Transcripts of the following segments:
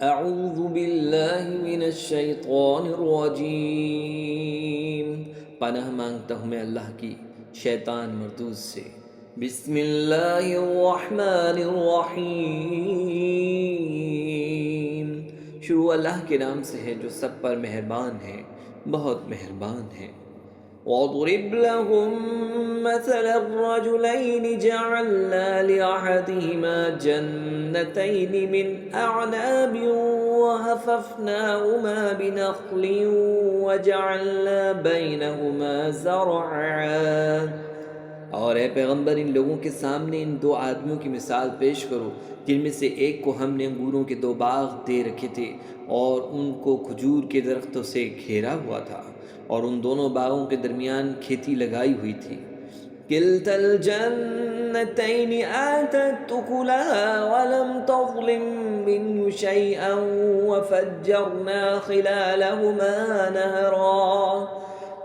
اعوذ باللہ من الشیطان الرجیم، پناہ مانگتا ہوں میں اللہ کی شیطان مردود سے۔ بسم اللہ الرحمن الرحیم، شروع اللہ کے نام سے ہے جو سب پر مہربان ہے، بہت مہربان ہے۔ وَاضْرِبْ لَهُم مَّثَلَ الرَّجُلَيْنِ جَعَلْنَا لِأَحَدِهِمَا جَنَّتَيْنِ مِنْ أَعْنَابٍ وَحَفَفْنَاهُمَا بِنَخْلٍ وَجَعَلْنَا بَيْنَهُمَا زَرْعًا۔ اور اے پیغمبر، ان لوگوں کے سامنے ان دو آدمیوں کی مثال پیش کرو جن میں سے ایک کو ہم نے انگوروں کے دو باغ دے رکھے تھے اور ان کو کھجور کے درختوں سے گھیرا ہوا تھا، اور ان دونوں باغوں کے درمیان کھیتی لگائی ہوئی تھی۔ کلتا الجنتین آتت اکلها ولم تظلم منه شیئا وفجرنا خلالهما نہرا۔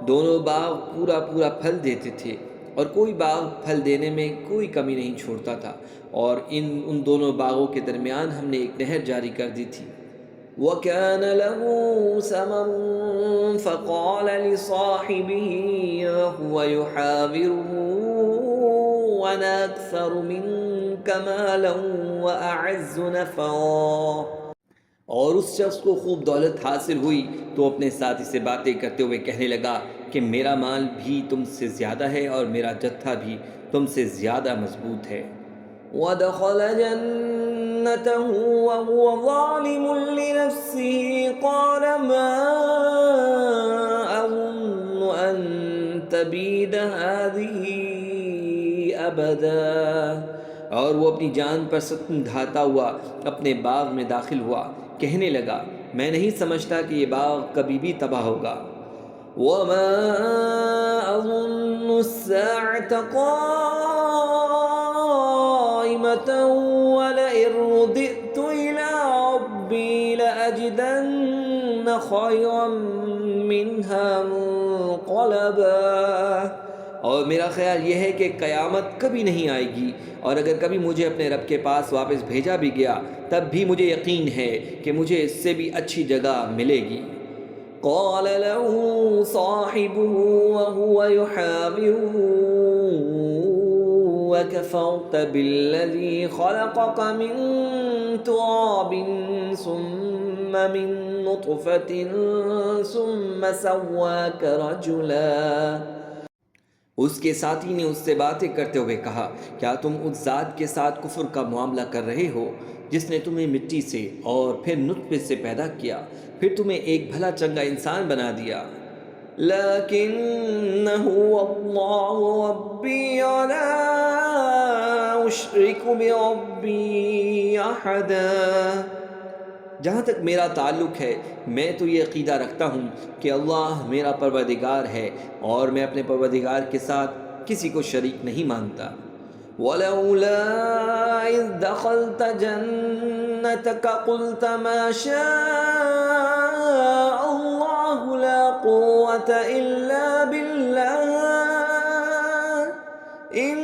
دونوں باغ پورا پورا پھل دیتے تھے اور کوئی باغ پھل دینے میں کوئی کمی نہیں چھوڑتا تھا، اور ان دونوں باغوں کے درمیان ہم نے ایک نہر جاری کر دی تھی۔ وَكَانَ لَهُ ثَمَرٌ فَقَالَ لِصَاحِبِهِ وَهُوَ يُحَاوِرُهُ أَنَا أَكْثَرُ مِنكَ مَالًا وَأَعَزُّ نَفَرًا۔ اور اس شخص کو خوب دولت حاصل ہوئی تو اپنے ساتھی سے باتیں کرتے ہوئے کہنے لگا کہ میرا مال بھی تم سے زیادہ ہے اور میرا جتھا بھی تم سے زیادہ مضبوط ہے۔ وَدَخَلَ جَنَّتَهُ وَهُوَ ظَالِمٌ لِنَفْسِهِ قَالَ مَا أَظُنُّ أَن تَبِيدَ هَٰذِهِ أَبَدًا۔ اور وہ اپنی جان پر ستم ڈھاتا ہوا اپنے باغ میں داخل ہوا، کہنے لگا میں نہیں سمجھتا کہ یہ باغ کبھی بھی تباہ ہوگا۔ وَمَا أَظُنُّ السَّاعَةَ قَائِمَةً وَلَئِن رُّدِدتُّ إِلَىٰ رَبِّي لَأَجِدَنَّ خَيْرًا مِّنْهَا مُنقَلَبًا۔ اور میرا خیال یہ ہے کہ قیامت کبھی نہیں آئے گی، اور اگر کبھی مجھے اپنے رب کے پاس واپس بھیجا بھی گیا تب بھی مجھے یقین ہے کہ مجھے اس سے بھی اچھی جگہ ملے گی۔ قال له صاحبه وهو يحاوره وكفرت بالذي خلقك من تراب ثم من نطفة ثم سواك رجلا۔ اس کے ساتھی نے اس سے باتیں کرتے ہوئے کہا کیا تم اس ذات کے ساتھ کفر کا معاملہ کر رہے ہو جس نے تمہیں مٹی سے اور پھر نطفے سے پیدا کیا، پھر تمہیں ایک بھلا چنگا انسان بنا دیا۔ لَكِنَّهُ اللَّهُ رَبِّي وَلَا أُشْرِكُ بِرَبِّي أَحَدًا۔ جہاں تک میرا تعلق ہے میں تو یہ عقیدہ رکھتا ہوں کہ اللہ میرا پروردگار ہے اور میں اپنے پروردگار کے ساتھ کسی کو شریک نہیں مانتا۔ وَلَوْلَا إِذْ دَخَلْتَ جَنَّتَكَ قُلْتَ مَا شَاءَ اللَّهُ لَا قُوَّةَ إِلَّا بِاللَّهِ إِن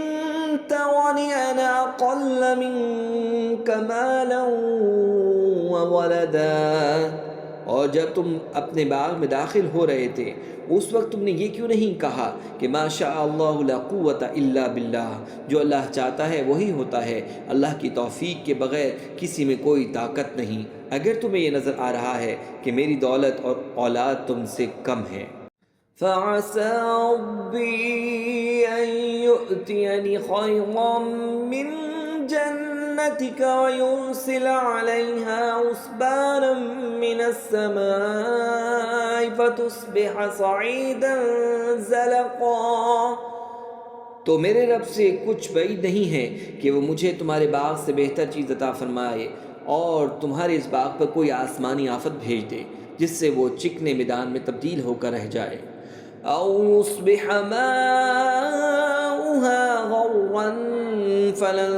تَرَنِ أَنَا أَقَلَّ مِنكَ مَالًا وَوَلَدًا۔ اور جب تم اپنے باغ میں داخل ہو رہے تھے اس وقت تم نے یہ کیوں نہیں کہا کہ ما شاء اللہ لا قوت الا باللہ، جو اللہ چاہتا ہے وہی ہوتا ہے، اللہ کی توفیق کے بغیر کسی میں کوئی طاقت نہیں۔ اگر تمہیں یہ نظر آ رہا ہے کہ میری دولت اور اولاد تم سے کم ہے۔ فَعَسَىٰ رَبِّي أَن يُؤْتِيَنِ خَيْرًا مِّن جَنَّتِكَ وَيُرْسِلَ عَلَيْهَا حُسْبَانًا مِّنَ السَّمَاءِ فَتُصْبِحَ صَعِيدًا زَلَقًا۔ تو میرے رب سے کچھ بعید نہیں ہے کہ وہ مجھے تمہارے باغ سے بہتر چیز عطا فرمائے اور تمہارے اس باغ پر کوئی آسمانی آفت بھیج دے جس سے وہ چکنے میدان میں تبدیل ہو کر رہ جائے۔ أَوْ يُصْبِحَ مَاؤُهَا غَوْرًا فَلَن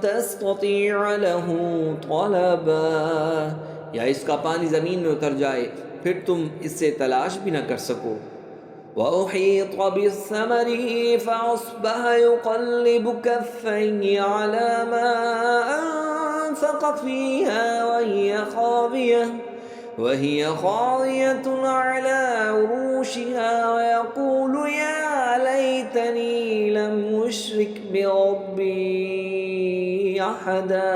تَسْتَطِيعَ لَهُ طَلَبًا، یا اس کا پانی زمین میں اتر جائے پھر تم اس سے تلاش بھی نہ کر سکو۔ وَأُحِيطَ بِثَمَرِهِ فَأَصْبَحَ يُقَلِّبُ كَفَّيْهِ عَلَى مَا فانفق فيها وهي خاوية على عروشها ويقول يا ليتني لم أشرك بربي أحدا۔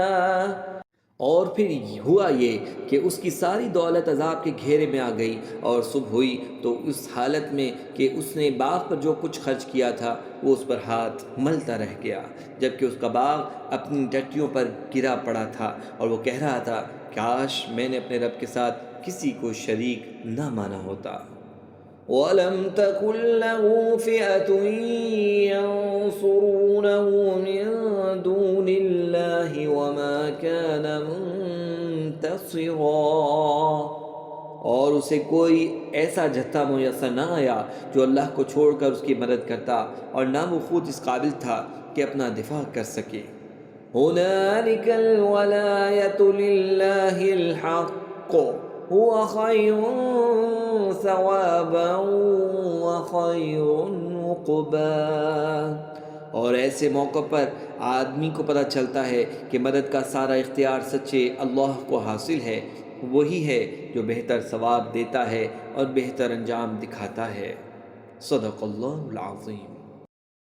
اور پھر ہوا یہ کہ اس کی ساری دولت عذاب کے گھیرے میں آ گئی، اور صبح ہوئی تو اس حالت میں کہ اس نے باغ پر جو کچھ خرچ کیا تھا وہ اس پر ہاتھ ملتا رہ گیا، جبکہ اس کا باغ اپنی ٹٹیوں پر گرا پڑا تھا، اور وہ کہہ رہا تھا کاش میں نے اپنے رب کے ساتھ کسی کو شریک نہ مانا ہوتا۔ وَلَمْ تَكُنْ لَهُ فِئَةٌ يَنصُرُونَهُ مِن دُونِ اللَّهِ وَمَا كَانَ مُنتَصِرًا، اور اسے کوئی ایسا جتھا میسر نہ آیا جو اللہ کو چھوڑ کر اس کی مدد کرتا، اور نہ وہ خود اس قابل تھا کہ اپنا دفاع کر سکے۔ هُنَالِكَ الْوَلَایَةُ لِلَّهِ الْحَقِّ هُوَ خَيْرٌ ثوابا وخیر عقبا۔ اور ایسے موقع پر آدمی کو پتہ چلتا ہے کہ مدد کا سارا اختیار سچے اللہ کو حاصل ہے، وہی ہے جو بہتر ثواب دیتا ہے اور بہتر انجام دکھاتا ہے۔ صدق اللہ العظیم۔